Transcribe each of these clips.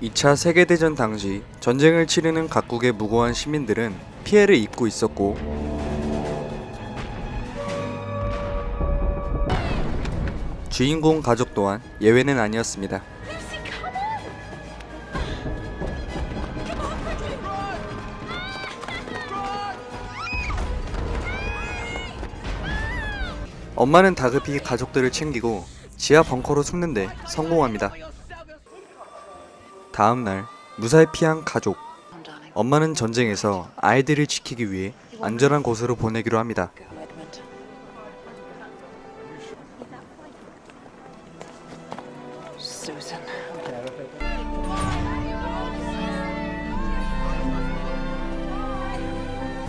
2차 세계대전 당시 전쟁을 치르는 각국의 무고한 시민들은 피해를 입고 있었고, 주인공 가족 또한 예외는 아니었습니다. 엄마는 다급히 가족들을 챙기고 지하 벙커로 숨는데 성공합니다. 다음날 무사히 피한 가족. 엄마는 전쟁에서 아이들을 지키기 위해 안전한 곳으로 보내기로 합니다.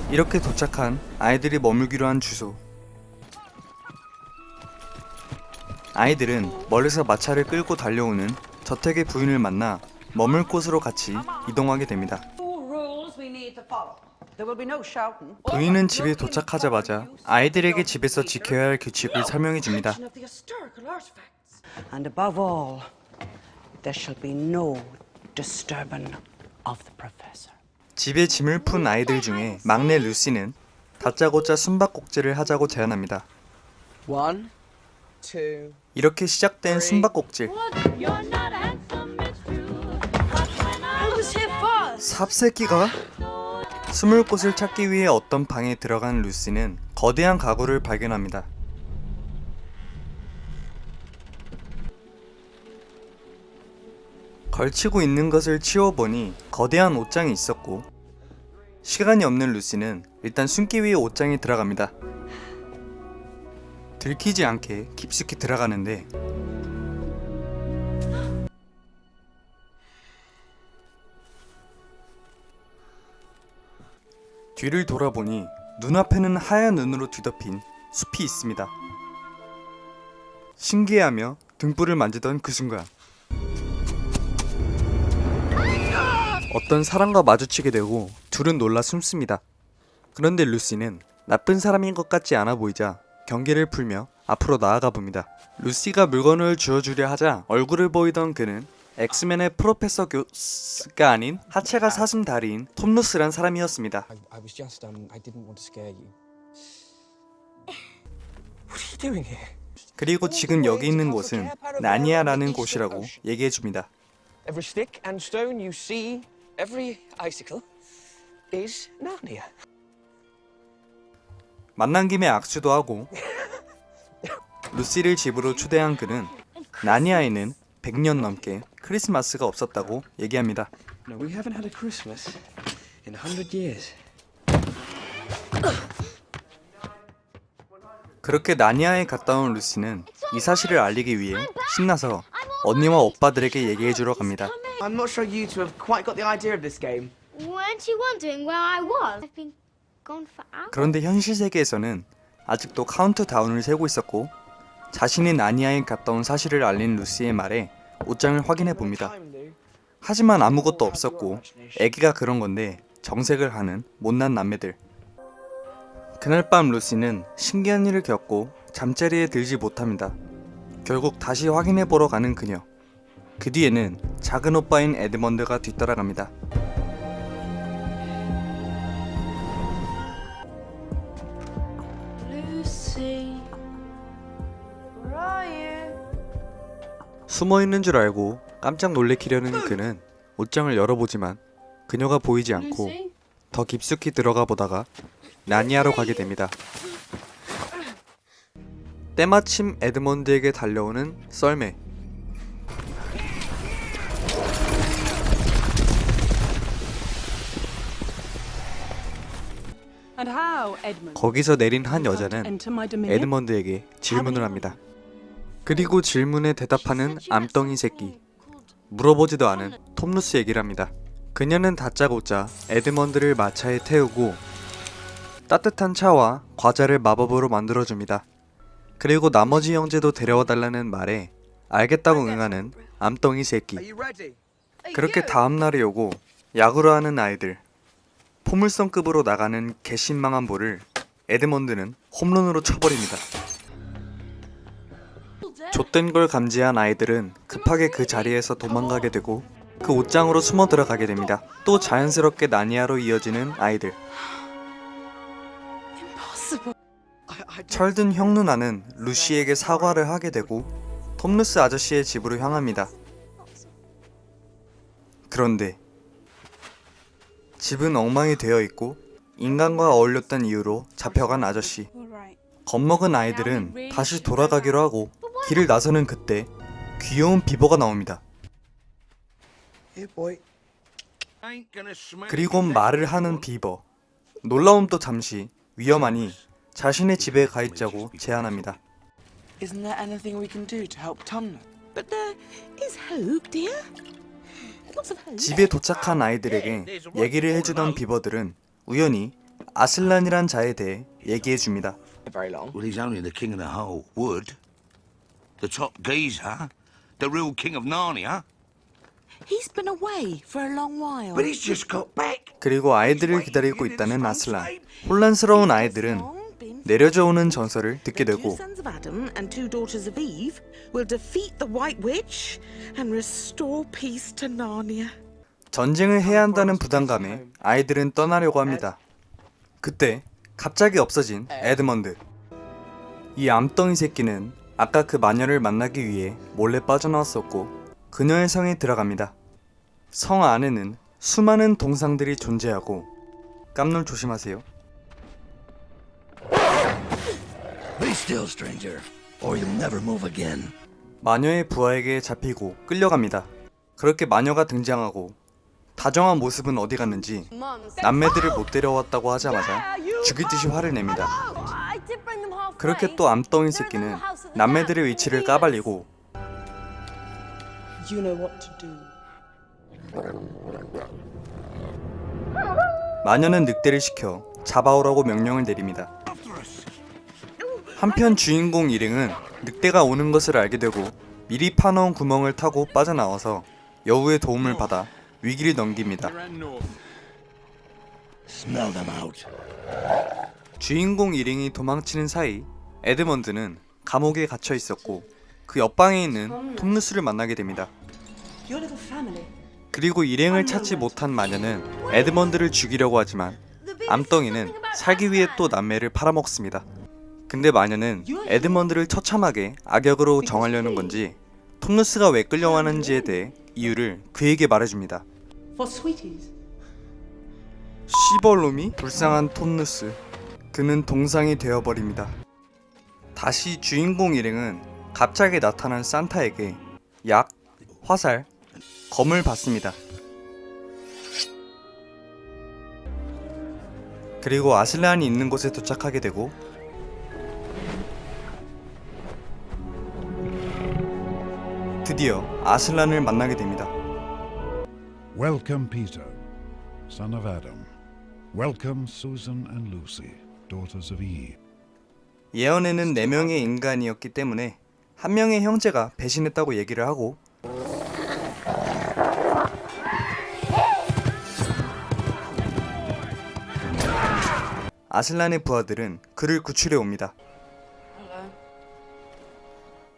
이렇게 도착한 아이들이 머물기로 한 주소. 아이들은 멀리서 마차를 끌고 달려오는 저택의 부인을 만나 머물 곳으로 같이 이동하게 됩니다. 부인은 집에 도착하자마자 아이들에게 집에서 지켜야 할 규칙을 설명해 줍니다. And above all, there shall be no disturbance of the professor. 집에 짐을 푼 아이들 중에 막내 루시는 다짜고짜 숨바꼭질을 하자고 제안합니다. One, two. 이렇게 시작된 숨바꼭질. 삽새끼가? 숨을 곳을 찾기 위해 어떤 방에 들어간 루시는 거대한 가구를 발견합니다. 걸치고 있는 것을 치워보니 거대한 옷장이 있었고, 시간이 없는 루시는 일단 숨기 위해 옷장에 들어갑니다. 들키지 않게 깊숙이 들어가는데 뒤를 돌아보니 눈앞에는 하얀 눈으로 뒤덮인 숲이 있습니다. 신기해하며 등불을 만지던 그 순간 어떤 사람과 마주치게 되고 둘은 놀라 숨습니다. 그런데 루시는 나쁜 사람인 것 같지 않아 보이자 경계를 풀며 앞으로 나아가 봅니다. 루시가 물건을 주워주려 하자 얼굴을 보이던 그는 엑스맨의 프로페서 교스가 아닌 하체가 사슴다리인 톰 루스란 사람이었습니다. I was just I didn't want to scare you. What are you doing here? 그리고 지금 여기 있는 곳은 나니아라는 곳이라고 얘기해줍니다. Every stick and stone you see, every icicle is Narnia. 만난 김에 악수도 하고 루시를 집으로 초대한 그는 나니아에는 100년 넘게 크리스마스가 없었다고 얘기합니다. No, we haven't had a Christmas in 100 years. 그렇게 나니아에 갔다 온 루시는 이 사실을 알리기 위해 신나서 언니와 오빠들에게 얘기해주러 갑니다. I'm not sure you two have quite got the idea of this game. Weren't you wondering where I was? I've been gone for hours. 그런데 현실 세계에서는 아직도 카운트다운을 세고 있었고, 자신이 나니아에 갔다 온 사실을 알린 루시의 말에 옷장을 확인해 봅니다. 하지만 아무것도 없었고 애기가 그런 건데 정색을 하는 못난 남매들. 그날 밤 루시는 신기한 일을 겪고 잠자리에 들지 못합니다. 결국 다시 확인해 보러 가는 그녀. 그 뒤에는 작은 오빠인 에드먼드가 뒤따라갑니다. Lucy, where are you? 숨어 있는 줄 알고 깜짝 놀래키려는 그는 옷장을 열어보지만 그녀가 보이지 않고 더 깊숙이 들어가 보다가 나니아로 가게 됩니다. 때마침 에드먼드에게 달려오는 썰매. And how, Edmund? 거기서 내린 한 여자는 Enter my dominion? 에드먼드에게 질문을 합니다. 그리고 질문에 대답하는 암덩이 새끼. 물어보지도 않은 톰 루스 얘기를 합니다. 그녀는 다짜고짜 에드먼드를 마차에 태우고 따뜻한 차와 과자를 마법으로 만들어줍니다. 그리고 나머지 형제도 데려와달라는 말에 알겠다고 응하는 암덩이 새끼. Are you ready? 그렇게 다음날이 오고 야구를 하는 아이들. 포물선급으로 나가는 개신망한 볼을 에드먼드는 홈런으로 쳐버립니다. 좆된 걸 감지한 아이들은 급하게 그 자리에서 도망가게 되고 그 옷장으로 숨어 들어가게 됩니다. 또 자연스럽게 나니아로 이어지는 아이들. 철든 형 누나는 루시에게 사과를 하게 되고 톰루스 아저씨의 집으로 향합니다. 그런데 집은 엉망이 되어 있고 인간과 어울렸던 이유로 잡혀간 아저씨. 겁먹은 아이들은 다시 돌아가기로 하고 길을 나서는 그때 귀여운 비버가 나옵니다. 그리고 말을 하는 비버. 놀라움도 잠시 위험하니 자신의 집에 가 있자고 제안합니다. Isn't there anything we can do to help Tumnus? But there is hope, dear. Lots of hope. 집에 도착한 아이들에게 얘기를 해주던 비버들은 우연히 아슬란이란 자에 대해 얘기해줍니다. Very long. Well, he's only the king of the whole wood. The top geezer. The real king of Narnia. He's been away for a long while. But he's just got back. 그리고 아이들을 기다리고 있다는 아슬란. 혼란스러운 아이들은 내려져 오는 전설을 듣게 The 되고 two sons of Adam and two daughters of Eve will defeat the White Witch and restore peace to Narnia. 전쟁을 해야 한다는 부담감에 아이들은 떠나려고 합니다. 그때 갑자기 없어진 에드먼드. 이 암덩이 새끼는 아까 그 마녀를 만나기 위해 몰래 빠져나왔었고 그녀의 성에 들어갑니다. 성 안에는 수많은 동상들이 존재하고 깜놀 조심하세요. Be still, stranger, or you'll never move again. 마녀의 부하에게 잡히고 끌려갑니다. 그렇게 마녀가 등장하고 다정한 모습은 어디 갔는지 남매들을 못 데려왔다고 하자마자 죽일 듯이 화를 냅니다. 그렇게 또 암덩이 새끼는 남매들의 위치를 까발리고 You know what to do. 마녀는 늑대를 시켜 잡아오라고 명령을 내립니다. 한편 주인공 일행은 늑대가 오는 것을 알게 되고 미리 파놓은 구멍을 타고 빠져나와서 여우의 도움을 받아 위기를 넘깁니다. Smell them out. 주인공 일행이 도망치는 사이 에드먼드는 감옥에 갇혀 있었고 그 옆방에 있는 톰루스를 만나게 됩니다. Your little family. 그리고 일행을 찾지 못한 마녀는 에드먼드를 죽이려고 하지만 암덩이는 살기 위해 또 남매를 팔아먹습니다. 근데 마녀는 에드먼드를 처참하게 악역으로 정하려는 건지 톰루스가 왜 끌려왔는지에 대해 이유를 그에게 말해줍니다. For sweeties. 시벌놈이 불쌍한 톰루스. 그는 동상이 되어버립니다. 다시 주인공 일행은 갑자기 나타난 산타에게 약, 화살, 검을 받습니다. 그리고 아슬란이 있는 곳에 도착하게 되고 드디어 아슬란을 만나게 됩니다. Welcome, Peter, son of Adam. Welcome, Susan and Lucy, daughters of Eve. 예언에는 4명의 인간이었기 때문에 한 명의 형제가 배신했다고 얘기를 하고 아슬란의 부하들은 그를 구출해 옵니다.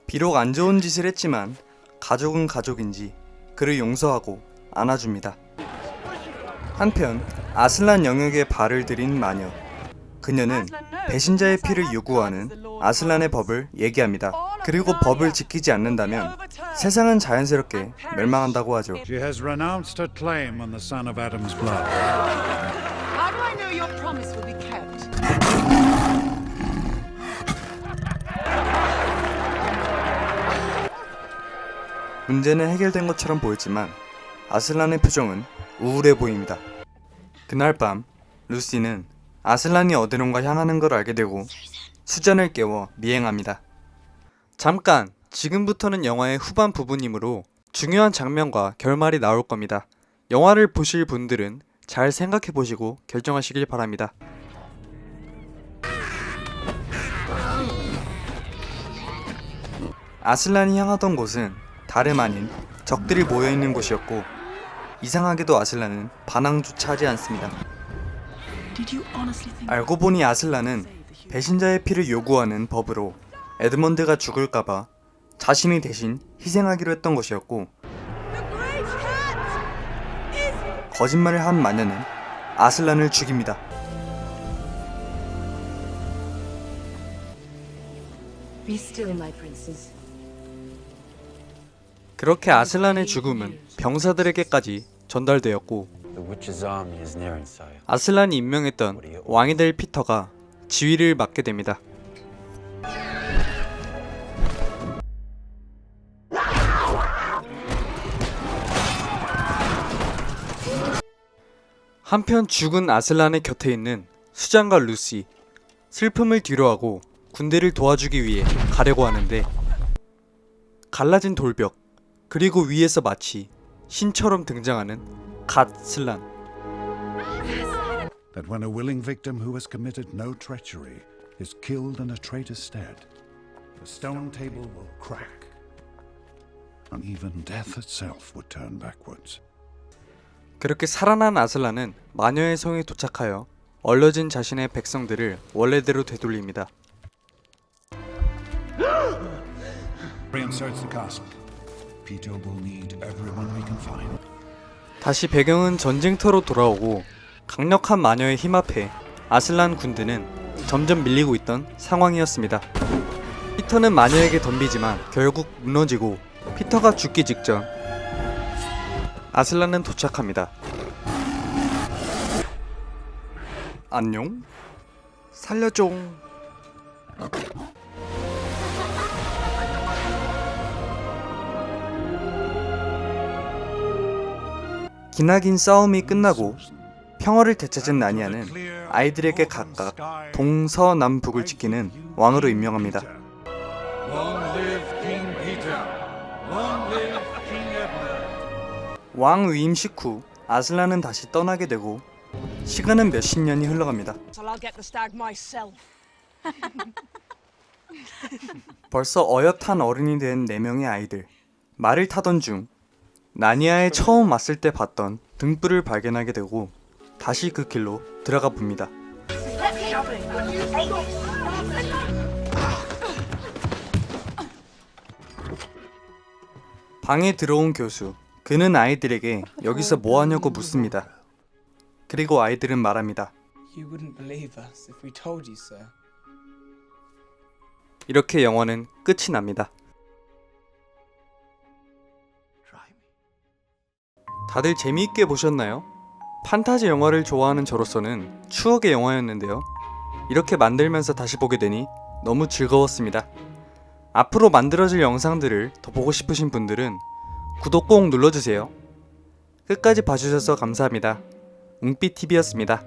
비록 안 좋은 짓을 했지만 가족은 가족인지 그를 용서하고 안아줍니다. 한편 아슬란 영역에 발을 들인 마녀. 그녀는 배신자의 피를 요구하는 아슬란의 법을 얘기합니다. 그리고 법을 지키지 않는다면 세상은 자연스럽게 멸망한다고 하죠. She has renounced her claim on the son of Adam's blood. How do I know your promise will be kept? 문제는 해결된 것처럼 보였지만 아슬란의 표정은 우울해 보입니다. 그날 밤 루시는 아슬란이 어디론가 향하는 걸 알게 되고 수잔을 깨워 미행합니다. 잠깐! 지금부터는 영화의 후반 부분이므로 중요한 장면과 결말이 나올 겁니다. 영화를 보실 분들은 잘 생각해 보시고 결정하시길 바랍니다. 아슬란이 향하던 곳은 다름 아닌 적들이 모여있는 곳이었고 이상하게도 아슬란은 반항조차 하지 않습니다. 알고 보니 아슬란은 배신자의 피를 요구하는 법으로 에드먼드가 죽을까봐 자신이 대신 희생하기로 했던 것이었고 거짓말을 한 마녀는 아슬란을 죽입니다. Be still, my princess. 그렇게 아슬란의 죽음은 병사들에게까지 전달되었고 The witch's army is nearing, sire. 아슬란이 임명했던 왕이 될 피터가 지휘를 맡게 됩니다. 한편 죽은 아슬란의 곁에 있는 수장과 루시, 슬픔을 뒤로하고 군대를 도와주기 위해 가려고 하는데 갈라진 돌벽, 그리고 위에서 마치 신처럼 등장하는 갓슬란. That when a willing victim who has committed no treachery is killed in a traitor's stead, the stone table will crack, and even death itself would turn backwards. 그렇게 살아난 아슬란은 마녀의 성에 도착하여 얼려진 자신의 백성들을 원래대로 되돌립니다. Reinserts the castle. Peter will need everyone we can find. 다시 배경은 전쟁터로 돌아오고 강력한 마녀의 힘 앞에 아슬란 군대는 점점 밀리고 있던 상황이었습니다. 피터는 마녀에게 덤비지만 결국 무너지고 피터가 죽기 직전 아슬란은 도착합니다. 안녕? 살려줘. 기나긴 싸움이 끝나고 평화를 되찾은 나니아는 아이들에게 각각 동서남북을 지키는 왕으로 임명합니다. 왕 위임식 후 아슬란은 다시 떠나게 되고 시간은 몇십 년이 흘러갑니다. So I'll get the stag myself. 벌써 어엿한 어른이 된 4명의 아이들. 말을 타던 중 나니아에 처음 왔을 때 봤던 등불을 발견하게 되고 다시 그 길로 들어가 봅니다. 방에 들어온 교수. 그는 아이들에게 여기서 뭐 하냐고 묻습니다. 그리고 아이들은 말합니다. You wouldn't believe us if we told you, sir. 이렇게 영화는 끝이 납니다. 다들 재미있게 보셨나요? 판타지 영화를 좋아하는 저로서는 추억의 영화였는데요. 이렇게 만들면서 다시 보게 되니 너무 즐거웠습니다. 앞으로 만들어질 영상들을 더 보고 싶으신 분들은 구독 꼭 눌러주세요. 끝까지 봐주셔서 감사합니다. 웅삐TV였습니다.